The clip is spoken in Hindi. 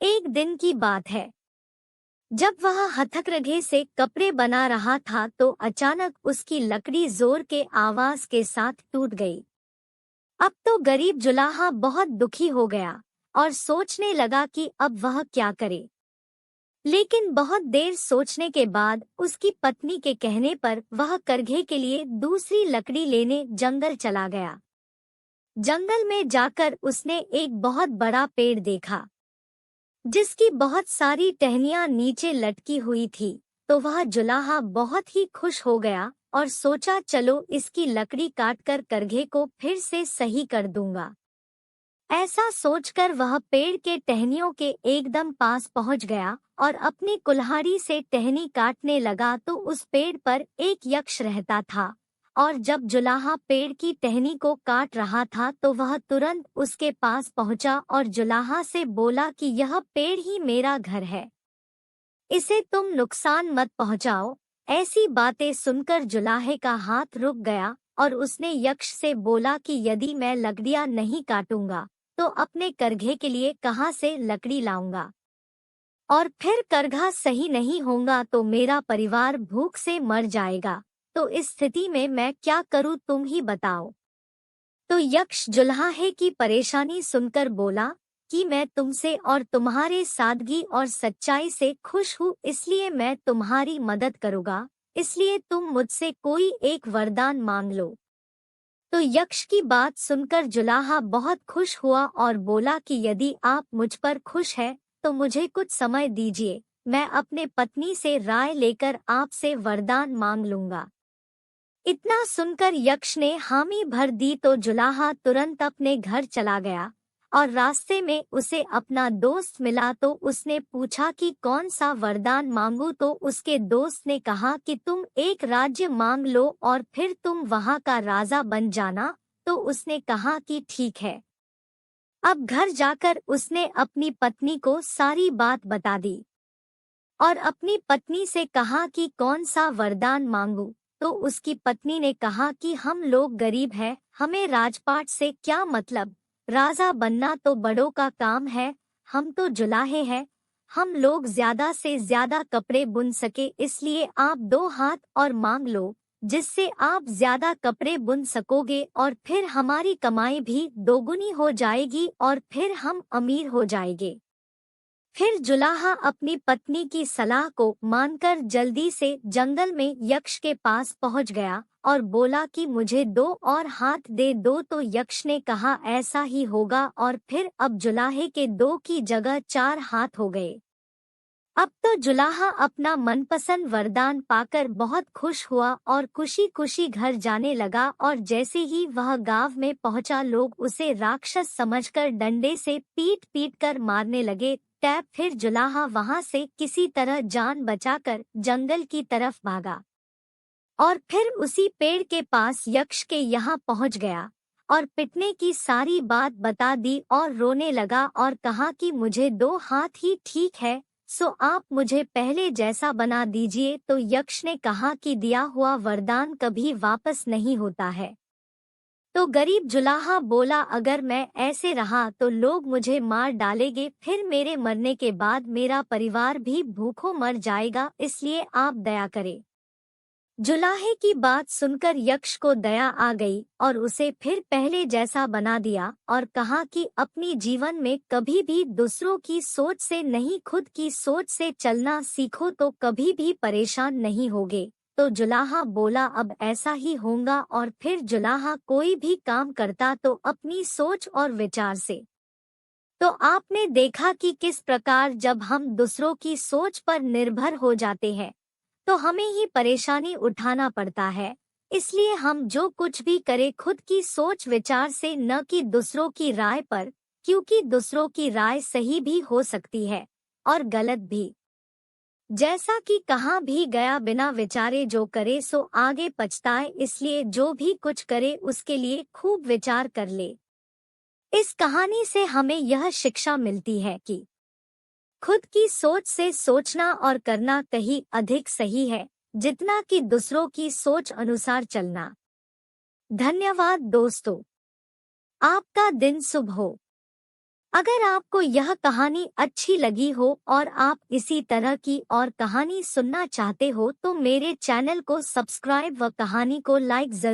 एक दिन की बात है, जब वह हथकरघे से कपड़े बना रहा था तो अचानक उसकी लकड़ी जोर के आवाज के साथ टूट गई। अब तो गरीब जुलाहा बहुत दुखी हो गया और सोचने लगा कि अब वह क्या करे। लेकिन बहुत देर सोचने के बाद उसकी पत्नी के कहने पर वह करघे के लिए दूसरी लकड़ी लेने जंगल चला गया। जंगल में जाकर उसने एक बहुत बड़ा पेड़ देखा जिसकी बहुत सारी टहनियां नीचे लटकी हुई थी। तो वह जुलाहा बहुत ही खुश हो गया और सोचा चलो इसकी लकड़ी काटकर करघे को फिर से सही कर दूंगा। ऐसा सोचकर वह पेड़ के टहनियों के एकदम पास पहुंच गया और अपनी कुल्हाड़ी से टहनी काटने लगा तो उस पेड़ पर एक यक्ष रहता था। और जब जुलाहा पेड़ की टहनी को काट रहा था तो वह तुरंत उसके पास पहुंचा और जुलाहा से बोला कि यह पेड़ ही मेरा घर है, इसे तुम नुकसान मत पहुंचाओ। ऐसी बातें सुनकर जुलाहे का हाथ रुक गया और उसने यक्ष से बोला कि यदि मैं लकड़ियां नहीं काटूंगा तो अपने करघे के लिए कहाँ से लकड़ी लाऊंगा, और फिर करघा सही नहीं होगा तो मेरा परिवार भूख से मर जाएगा। तो इस स्थिति में मैं क्या करूं, तुम ही बताओ। तो यक्ष जुलाहे की परेशानी सुनकर बोला कि मैं तुमसे और तुम्हारे सादगी और सच्चाई से खुश हूँ, इसलिए मैं तुम्हारी मदद करूँगा। इसलिए तुम मुझसे कोई एक वरदान मांग लो। तो यक्ष की बात सुनकर जुलाहा बहुत खुश हुआ और बोला कि यदि आप मुझ पर खुश हैं तो मुझे कुछ समय दीजिए, मैं अपने पत्नी से राय लेकर आपसे वरदान मांग लूंगा। इतना सुनकर यक्ष ने हामी भर दी तो जुलाहा तुरंत अपने घर चला गया और रास्ते में उसे अपना दोस्त मिला तो उसने पूछा कि कौन सा वरदान मांगू। तो उसके दोस्त ने कहा कि तुम एक राज्य मांग लो और फिर तुम वहां का राजा बन जाना। तो उसने कहा कि ठीक है। अब घर जाकर उसने अपनी पत्नी को सारी बात बता दी और अपनी पत्नी से कहा कि कौन सा वरदान मांगू। तो उसकी पत्नी ने कहा कि हम लोग गरीब हैं, हमें राजपाट से क्या मतलब, राजा बनना तो बड़ों का काम है, हम तो जुलाहे हैं, हम लोग ज्यादा से ज्यादा कपड़े बुन सके, इसलिए आप 2 हाथ और मांग लो जिससे आप ज्यादा कपड़े बुन सकोगे और फिर हमारी कमाई भी दोगुनी हो जाएगी और फिर हम अमीर हो जाएंगे। फिर जुलाहा अपनी पत्नी की सलाह को मानकर जल्दी से जंगल में यक्ष के पास पहुंच गया और बोला कि मुझे 2 और हाथ दे दो। तो यक्ष ने कहा ऐसा ही होगा और फिर अब जुलाहे के 2 की जगह 4 हाथ हो गए। अब तो जुलाहा अपना मनपसंद वरदान पाकर बहुत खुश हुआ और खुशी खुशी घर जाने लगा और जैसे ही वह गांव में पहुंचा लोग उसे राक्षस समझकर डंडे से पीट पीट कर मारने लगे। टैब फिर जुलाहा वहां से किसी तरह जान बचाकर जंगल की तरफ भागा और फिर उसी पेड़ के पास यक्ष के यहाँ पहुंच गया और पिटने की सारी बात बता दी और रोने लगा और कहा कि मुझे 2 हाथ ही ठीक है, सो आप मुझे पहले जैसा बना दीजिए। तो यक्ष ने कहा कि दिया हुआ वरदान कभी वापस नहीं होता है। तो गरीब जुलाहा बोला अगर मैं ऐसे रहा तो लोग मुझे मार डालेंगे, फिर मेरे मरने के बाद मेरा परिवार भी भूखों मर जाएगा, इसलिए आप दया करें। जुलाहे की बात सुनकर यक्ष को दया आ गई और उसे फिर पहले जैसा बना दिया और कहा कि अपनी जीवन में कभी भी दूसरों की सोच से नहीं खुद की सोच से चलना सीखो तो कभी भी परेशान नहीं होगे। तो जुलाहा बोला अब ऐसा ही होगा और फिर जुलाहा कोई भी काम करता तो अपनी सोच और विचार से। तो आपने देखा कि किस प्रकार जब हम दूसरों की सोच पर निर्भर हो जाते हैं तो हमें ही परेशानी उठाना पड़ता है। इसलिए हम जो कुछ भी करें खुद की सोच विचार से, न कि दूसरों की राय पर, क्योंकि दूसरों की राय सही भी हो सकती है और गलत भी। जैसा कि कहा भी गया बिना विचारे जो करे सो आगे पछताए, इसलिए जो भी कुछ करे उसके लिए खूब विचार कर ले। इस कहानी से हमें यह शिक्षा मिलती है कि खुद की सोच से सोचना और करना कहीं अधिक सही है जितना कि दूसरों की सोच अनुसार चलना। धन्यवाद दोस्तों, आपका दिन शुभ हो। अगर आपको यह कहानी अच्छी लगी हो और आप इसी तरह की और कहानी सुनना चाहते हो तो मेरे चैनल को सब्सक्राइब व कहानी को लाइक जरूर